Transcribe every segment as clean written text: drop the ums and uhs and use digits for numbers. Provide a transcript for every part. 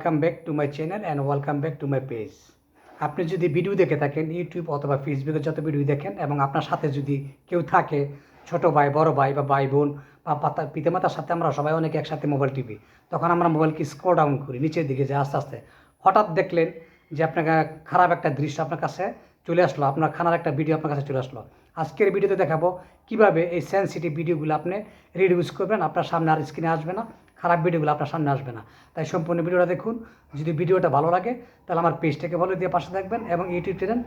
Welcome back to my channel and welcome back to my page. আপনি যদি video দেখে থাকেন ইউটিউব অথবা ফেসবুকে যত ভিডিও দেখেন এবং আপনার সাথে যদি কেউ থাকে, ছোট ভাই, বড় ভাই বা ভাই বোন বা পিতামাতার সাথে আমরা সবাই অনেকে একসাথে মোবাইল টিপি, তখন আমরা মোবাইলকে স্ক্রল ডাউন করি, নিচের দিকে যে আস্তে আস্তে হঠাৎ দেখলেন যে আপনার খারাপ একটা দৃশ্য আপনার কাছে চলে আসলো, আপনার খানার একটা ভিডিও আপনার কাছে চলে আসলো। আজকের ভিডিওতে দেখাবো কিভাবে এই সেন্সিটিভ ভিডিওগুলো আপনি রিডিউস করবেন, আপনার সামনে আর স্ক্রিনে আসবে না, খারাপ ভিডিওগুলো আপনার সামনে আসবে না। তাই সম্পূর্ণ ভিডিওটা দেখুন। যদি ভিডিওটা ভালো লাগে তাহলে আমার পেজটাকে ফলো দিয়ে পাশে থাকবেন এবং ইউটিউব চ্যানেল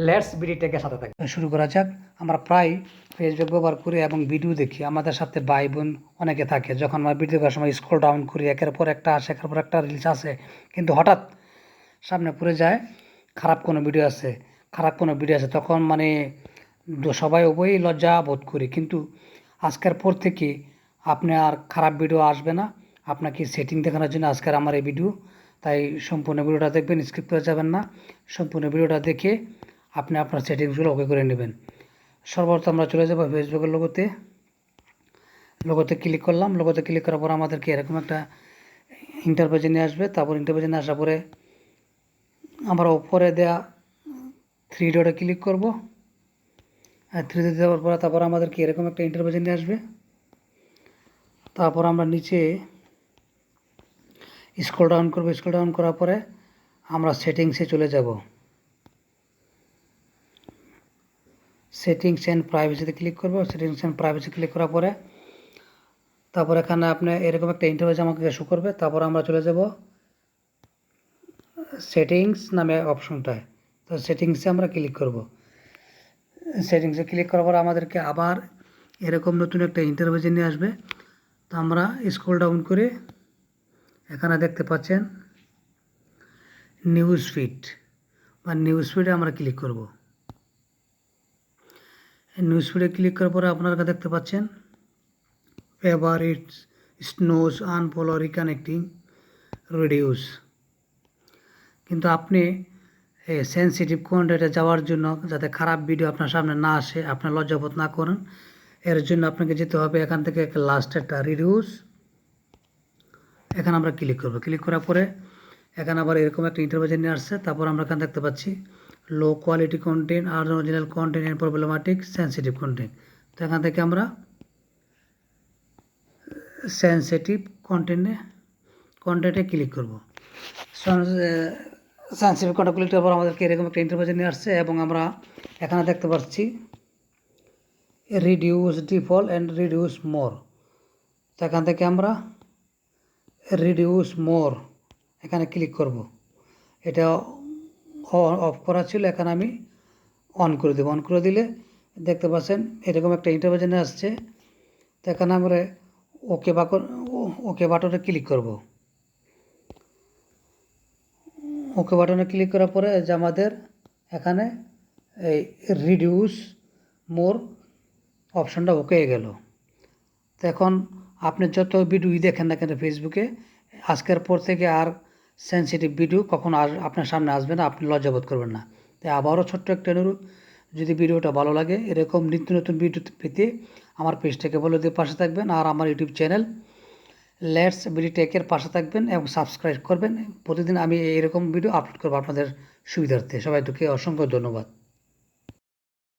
লেটস বিডিটেকে সাথে থাকবেন। শুরু করা যাক। আমরা প্রায় ফেসবুক ব্যবহার করি এবং ভিডিও দেখি, আমাদের সাথে ভাই বোন অনেকে থাকে। যখন আমরা ভিডিও দেখার সময় স্ক্রল ডাউন করি, একের পর একটা আসে, একের পর একটা রিলস আসে, কিন্তু হঠাৎ সামনে পড়ে যায় খারাপ কোনো ভিডিও আছে, তখন সবাই উভয়ই লজ্জা বোধ করি। কিন্তু আজকের পর থেকে আপনি আর খারাপ ভিডিও আসবে না আপনাকে সেটিং দেখানোর জন্য আজকের আমার এই ভিডিও। তাই সম্পূর্ণ ভিডিওটা দেখবেন, স্কিপ করে যাবেন না। সম্পূর্ণ ভিডিওটা দেখে আপনি আপনার সেটিংসগুলো ওকে করে নেবেন। সর্বপ্রথম আমরা চলে যাব ফেসবুকের লোগোতে ক্লিক করলাম। লোগোতে ক্লিক করার পর আমাদেরকে এরকম একটা ইন্টারপেজে নিয়ে আসবে। তারপর ইন্টারপেজে নিয়ে আসার পরে আমরা উপরে দেওয়া থ্রি ডটে ক্লিক করব। আর থ্রি ডটে দেওয়ার পরে তারপর আমাদেরকে এরকম একটা ইন্টারপেজে নিয়ে আসবে। তারপর আমরা নিচে স্ক্রল ডাউন করব। স্ক্রল ডাউন করার পরে আমরা সেটিংসে চলে যাব। সেটিংস অ্যান্ড প্রাইভেসিতে ক্লিক করব। সেটিংস অ্যান্ড প্রাইভেসি ক্লিক করার পরে তারপর এখানে আপনি এরকম একটা ইন্টারফেস আমাকে শো করবে। তারপর আমরা চলে যাব সেটিংস নামে অপশনটায়। তো সেটিংসে আমরা ক্লিক করব। সেটিংসে ক্লিক করার পর আমাদেরকে আবার এরকম নতুন একটা ইন্টারফেসে নিয়ে আসবে। তো আমরা স্ক্রল ডাউন করে এখানে দেখতে পাচ্ছেন নিউজ ফিডে আমরা ক্লিক করব। নিউজ ফিডে ক্লিক করার পরে আপনারা দেখতে পাচ্ছেন favourites, snows, unfollow, reconnecting, reduce. কিন্তু আপনি সেন্সিটিভ কন্টেন্টে যাওয়ার জন্য, যাতে খারাপ ভিডিও আপনার সামনে না আসে, আপনার লজ্জাবোধ না করেন, এর জন্য আপনাকে যেতে হবে এখান থেকে লাস্ট একটা রিডিউস, এখানে আমরা ক্লিক করব। ক্লিক করার পরে এখানে আবার এরকম একটা ইন্টারভেশন নিয়ে আসছে। তারপর আমরা এখানে দেখতে পাচ্ছি low quality content, unoriginal content and problematic sensitive content. তো এখান থেকে আমরা সেন্সিটিভ কন্টেন্টে ক্লিক করব। সেন্সিটিভ কন্টেন্ট ক্লিক করার পর আমাদেরকে এরকম একটা ইন্টারভেশন নিয়ে আসছে এবং আমরা এখানে দেখতে পাচ্ছি রিডিউস ডিফল্ট অ্যান্ড রিডিউস মোর। তো এখান থেকে আমরা রিডিউস মোর এখানে ক্লিক করব। এটা অফ করা ছিল, এখানে আমি অন করে দেবো। অন করে দিলে দেখতে পাচ্ছেন এরকম একটা ইন্টারভেশনে আসছে। তো এখানে আমরা ওকে বাটনে ক্লিক করব। ওকে বাটনে ক্লিক করার পরে যে আমাদের এখানে এই রিডিউস মোর অপশানটা ওকে হয়ে গেল। তো এখন আপনি যত ভিডিওই দেখেন না কেন ফেসবুকে, আজকের পর থেকে আর সেন্সিটিভ ভিডিও কখনো আপনার সামনে আসবে না, আপনি লজ্জাবোধ করবেন না। তাই আবারও ছোট্ট একটা অনুরোধ, যদি ভিডিওটা ভালো লাগে এরকম নিত্য নতুন ভিডিও পেতে আমার পেজটাকে ফলো দিয়ে পাশে থাকবেন, আর আমার ইউটিউব চ্যানেল লেটস বিডিটেকের পাশে থাকবেন এবং সাবস্ক্রাইব করবেন। প্রতিদিন আমি এরকম ভিডিও আপলোড করবো আপনাদের সুবিধার্থে। সবাইকে অসংখ্য ধন্যবাদ।